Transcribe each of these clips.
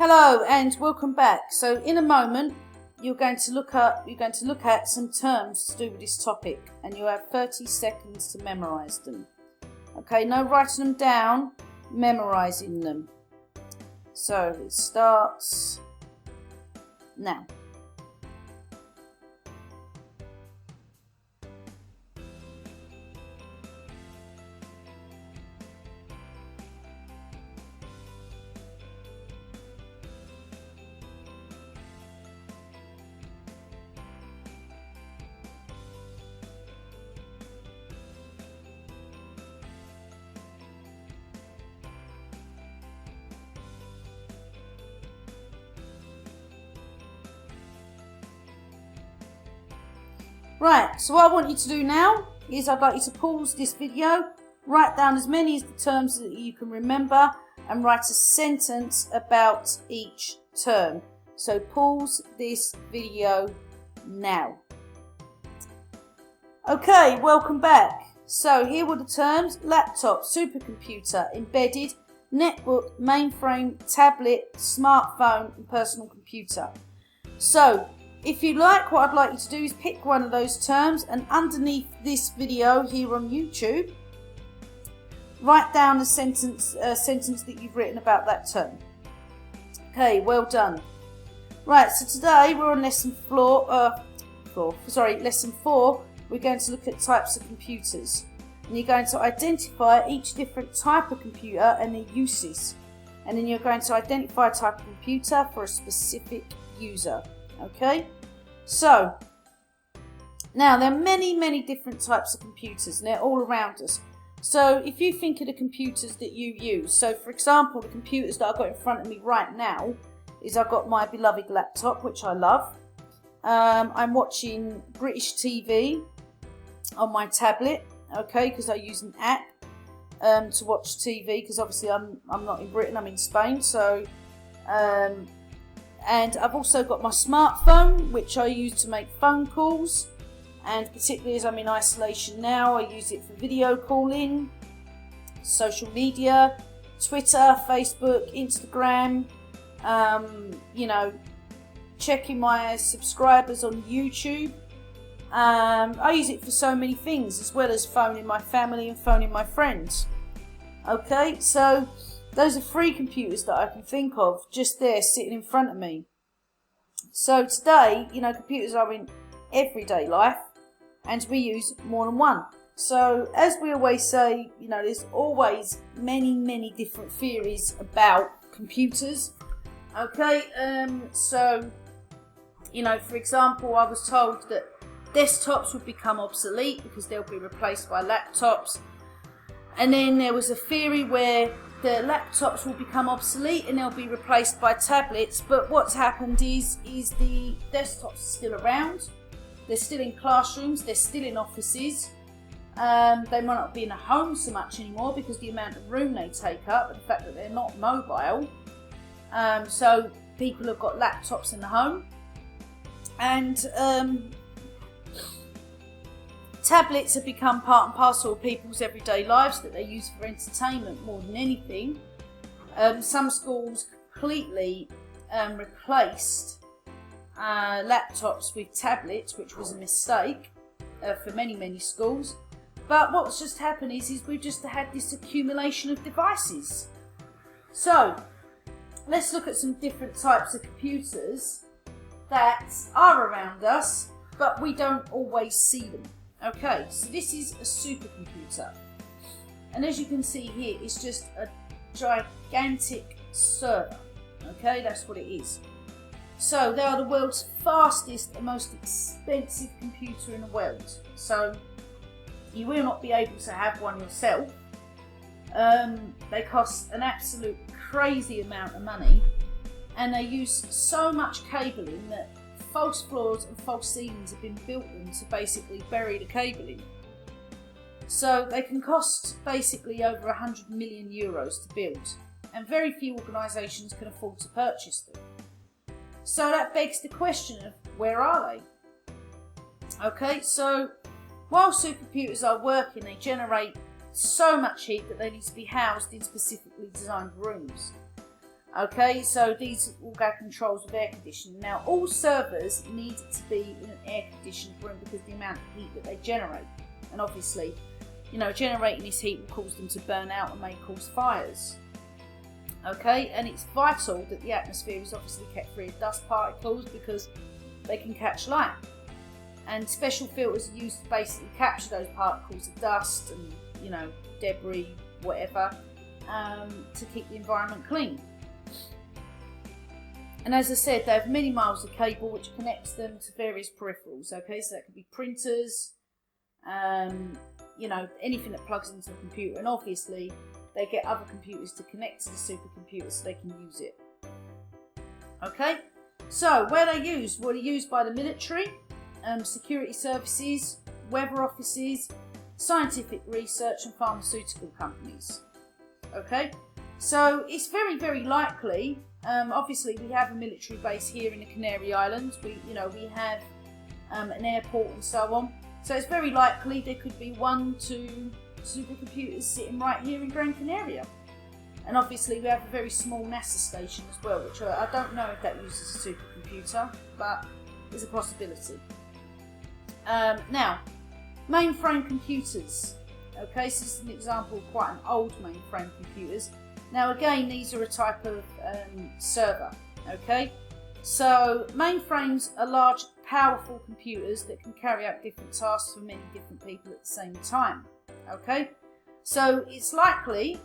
Hello and welcome back. So in a moment you're going to look at some terms to do with this topic, and you have 30 seconds to memorise them. Okay, no writing them down, memorising them. So it starts now. Right, so what I want you to do now is I'd like you to pause this video, write down as many of the terms that you can remember, and write a sentence about each term. So pause this video now. Okay, welcome back. So here were the terms: laptop, supercomputer, embedded, netbook, mainframe, tablet, smartphone, and personal computer. So if you like, what I'd like you to do is pick one of those terms, and underneath this video here on YouTube, write down a sentence that you've written about that term. Okay, well done. Right, so today we're on lesson 4. We're going to look at types of computers, and you're going to identify each different type of computer and their uses, and then you're going to identify a type of computer for a specific user. Okay, so now there are many different types of computers, and they're all around us. So if you think of the computers that you use, so for example, the computers that I've got in front of me right now is I've got my beloved laptop, which I love. I'm watching British TV on my tablet, okay, because I use an app to watch TV, because obviously I'm not in Britain, I'm in Spain. So and I've also got my smartphone, which I use to make phone calls, and particularly as I'm in isolation now, I use it for video calling, social media, Twitter, Facebook, Instagram, checking my subscribers on YouTube. I use it for so many things, as well as phoning my family and phoning my friends. Okay, so those are 3 computers that I can think of just there sitting in front of me. So today, computers are in everyday life, and we use more than one. So as we always say, there's always many different theories about computers. Okay, so, for example, I was told that desktops would become obsolete because they'll be replaced by laptops. And then there was a theory where the laptops will become obsolete and they'll be replaced by tablets. But what's happened is the desktops are still around. They're still in classrooms, they're still in offices. They might not be in a home so much anymore because the amount of room they take up, and the fact that they're not mobile. So people have got laptops in the home. And tablets have become part and parcel of people's everyday lives, that they use for entertainment more than anything. Some schools completely replaced laptops with tablets, which was a mistake for many schools. But what's just happened is we've just had this accumulation of devices. So let's look at some different types of computers that are around us, but we don't always see them. Okay, so this is a supercomputer, and as you can see here, it's just a gigantic server. Okay, that's what it is. So they are the world's fastest and most expensive computer in the world. So you will not be able to have one yourself. They cost an absolute crazy amount of money, and they use so much cabling that false floors and false ceilings have been built in to basically bury the cabling. So they can cost basically over 100 million euros to build, and very few organisations can afford to purchase them. So that begs the question of, where are they? Okay, so while supercomputers are working, they generate so much heat that they need to be housed in specifically designed rooms. Okay, so these all got controls of air conditioning. Now, all servers need to be in an air-conditioned room because of the amount of heat that they generate. And obviously, generating this heat will cause them to burn out and may cause fires. Okay, and it's vital that the atmosphere is obviously kept free of dust particles because they can catch light. And special filters are used to basically capture those particles of dust and, debris, whatever, to keep the environment clean. And as I said, they have many miles of cable which connects them to various peripherals. Okay, so that could be printers, anything that plugs into the computer. And obviously, they get other computers to connect to the supercomputer so they can use it. Okay, so where they're used? Well, they're used by the military, security services, weather offices, scientific research and pharmaceutical companies. Okay, so it's very, very likely. Obviously, we have a military base here in the Canary Islands. We have an airport and so on. So it's very likely there could be 1-2 supercomputers sitting right here in Gran Canaria. And obviously, we have a very small NASA station as well, which I don't know if that uses a supercomputer, but there's a possibility. Now, mainframe computers. Okay, so this is an example of quite an old mainframe computers. Now again, these are a type of server, okay? So mainframes are large, powerful computers that can carry out different tasks for many different people at the same time, okay? So it's likely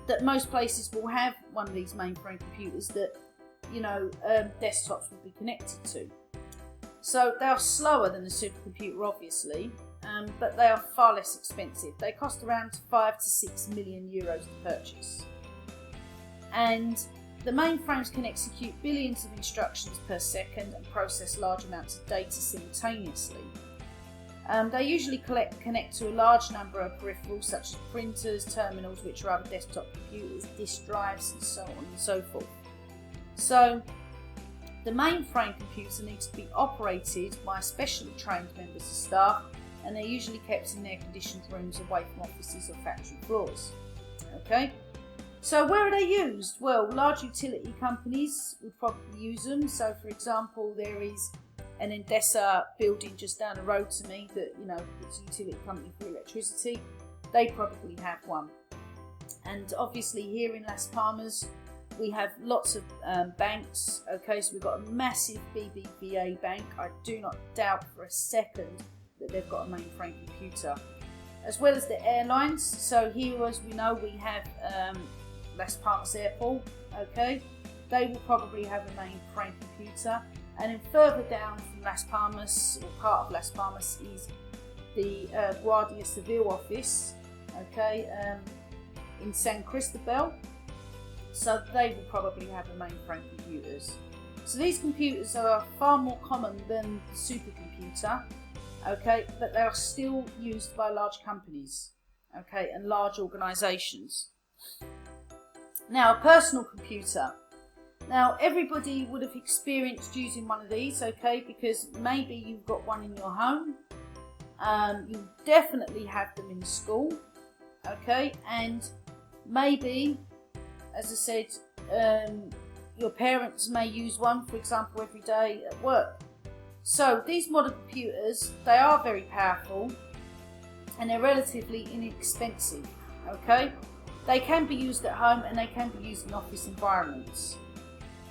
that most places will have one of these mainframe computers that, desktops will be connected to. So they are slower than a supercomputer, obviously, but they are far less expensive. They cost around 5 to 6 million euros to purchase. And the mainframes can execute billions of instructions per second and process large amounts of data simultaneously. They usually connect to a large number of peripherals such as printers, terminals, which are other desktop computers, disk drives, and so on and so forth. So the mainframe computer needs to be operated by specially trained members of staff, and they're usually kept in air-conditioned rooms away from offices or factory floors. Okay, so where are they used? Well, large utility companies would probably use them. So, for example, there is an Endesa building just down the road to me that, it's a utility company for electricity. They probably have one. And obviously here in Las Palmas, we have lots of banks. Okay, so we've got a massive BBVA bank. I do not doubt for a second that they've got a mainframe computer, as well as the airlines. So here, as we know, we have Las Palmas Airport. Okay, they will probably have a mainframe computer, and then further down from Las Palmas, or part of Las Palmas, is the Guardia Civil office. Okay, in San Cristobal. So they will probably have a mainframe computers. So these computers are far more common than the supercomputer. Okay, but they are still used by large companies, okay, and large organisations. Now, a personal computer. Now, everybody would have experienced using one of these, okay, because maybe you've got one in your home. You definitely have them in school, okay, and maybe, as I said, your parents may use one, for example, every day at work. So these modern computers, they are very powerful and they're relatively inexpensive, okay? They can be used at home and they can be used in office environments.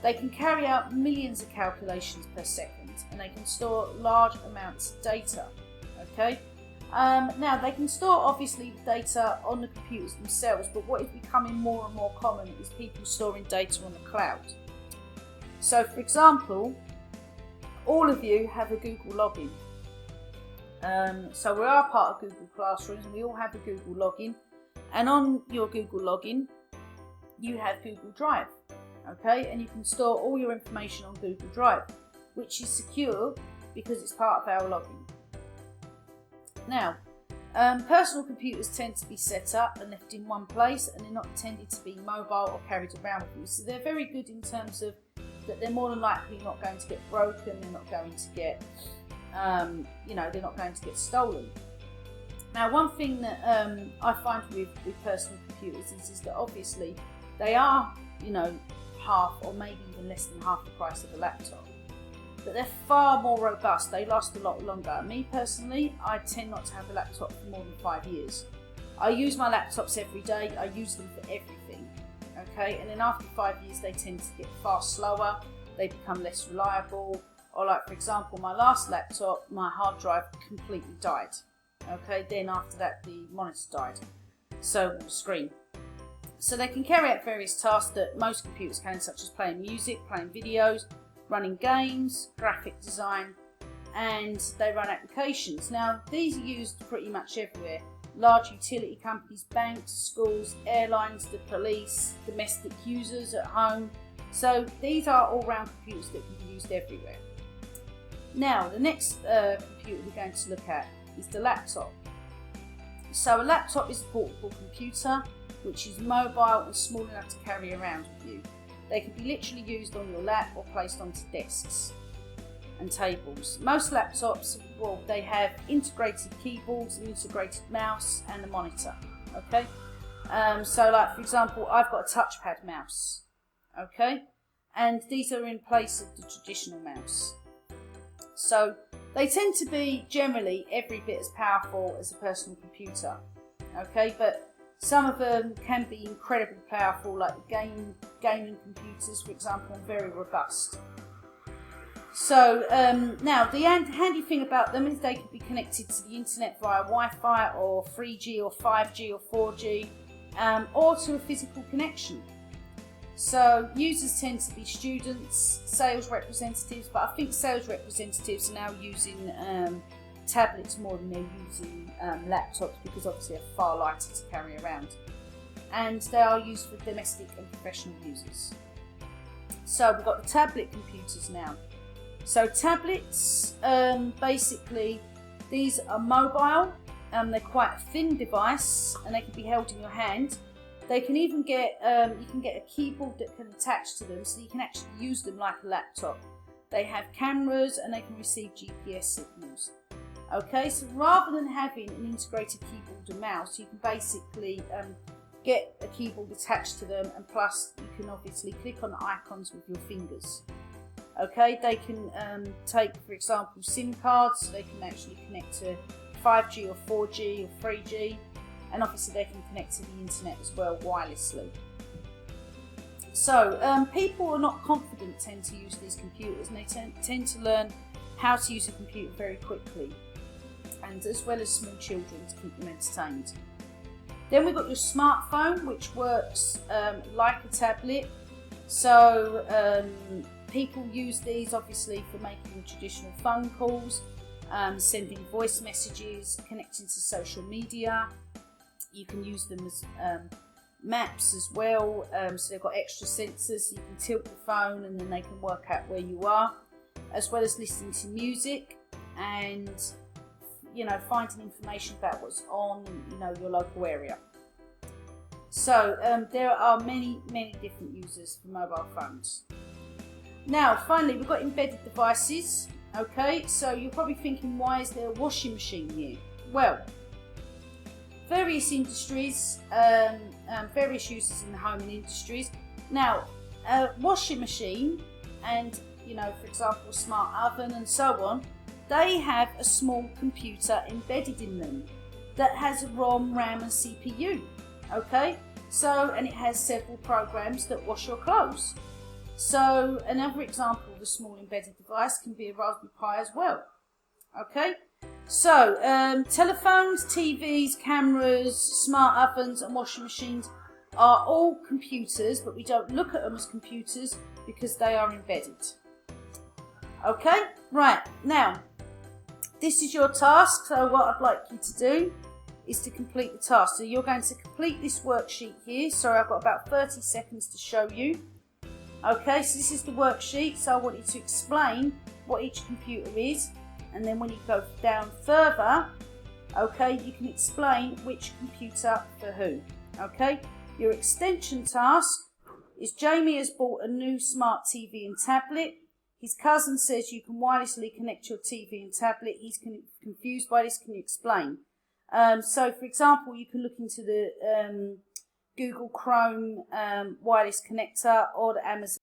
They can carry out millions of calculations per second and they can store large amounts of data, okay? Now, they can store, obviously, data on the computers themselves, but what is becoming more and more common is people storing data on the cloud. So, for example, all of you have a Google login. So we are part of Google Classrooms and we all have a Google login. And on your Google login, you have Google Drive, okay? And you can store all your information on Google Drive, which is secure because it's part of our login. Now, personal computers tend to be set up and left in one place, and they're not intended to be mobile or carried around with you. So they're very good in terms of that they're more than likely not going to get broken, they're not going to get, they're not going to get stolen. Now, one thing that I find with personal computers is that obviously They are, you know, half or maybe even less than half the price of a laptop. But they're far more robust. They last a lot longer. Me personally, I tend not to have a laptop for more than 5 years. I use my laptops every day. I use them for everything. Okay, and then after 5 years, they tend to get far slower. They become less reliable. Or like, for example, my last laptop, my hard drive completely died. Okay, then after that, the monitor died. So, the screen. So they can carry out various tasks that most computers can, such as playing music, playing videos, running games, graphic design, and they run applications. Now, these are used pretty much everywhere. Large utility companies, banks, schools, airlines, the police, domestic users at home. So these are all-round computers that can be used everywhere. Now, the next computer we're going to look at is the laptop. So a laptop is a portable computer which is mobile and small enough to carry around with you. They can be literally used on your lap or placed onto desks and tables. Most laptops, well, they have integrated keyboards, an integrated mouse and a monitor. Okay, so like for example, I've got a touchpad mouse. Okay, and these are in place of the traditional mouse. So they tend to be generally every bit as powerful as a personal computer. Okay, but some of them can be incredibly powerful, like gaming computers, for example, and very robust. So now the handy thing about them is they can be connected to the internet via Wi-Fi or 3G or 5G or 4G, or to a physical connection. So users tend to be students, sales representatives, but I think sales representatives are now using tablets more than they're using laptops, because obviously they're far lighter to carry around, and they are used for domestic and professional users. So we've got the tablet computers now. So tablets, basically these are mobile, they're quite a thin device and they can be held in your hand. They can even get, you can get a keyboard that can attach to them, so you can actually use them like a laptop. They have cameras and they can receive GPS signals. Okay, so rather than having an integrated keyboard and mouse, you can basically get a keyboard attached to them, and plus you can obviously click on the icons with your fingers. Okay, they can take, for example, SIM cards, so they can actually connect to 5G or 4G or 3G, and obviously they can connect to the internet as well wirelessly. So people are not confident tend to use these computers, and they tend to learn how to use a computer very quickly, and as well as small children to keep them entertained. Then we've got your smartphone, which works like a tablet. So people use these obviously for making traditional phone calls, sending voice messages, connecting to social media. You can use them as maps as well, so they've got extra sensors, so you can tilt the phone and then they can work out where you are, as well as listening to music and, you know, finding information about what's on, you know, your local area. So there are many different users for mobile phones. Now finally, we've got embedded devices. Okay, so you're probably thinking, why is there a washing machine here? Well, various industries, various uses in the home and industries. Now, a washing machine and, you know, for example, a smart oven and so on, they have a small computer embedded in them that has a ROM, RAM and CPU. Okay, so, and it has several programs that wash your clothes. So another example of a small embedded device can be a Raspberry Pi as well. Okay, so telephones, TVs, cameras, smart ovens and washing machines are all computers, but we don't look at them as computers because they are embedded. Okay, right, now this is your task. So what I'd like you to do is to complete the task. So you're going to complete this worksheet here. Sorry, I've got about 30 seconds to show you. Okay, so this is the worksheet, so I want you to explain what each computer is, and then when you go down further, okay, you can explain which computer for who. Okay, your extension task is Jamie has bought a new smart TV and tablet. His cousin says you can wirelessly connect your TV and tablet. He's confused by this, can you explain? So for example, you can look into the Google Chrome wireless connector or the Amazon.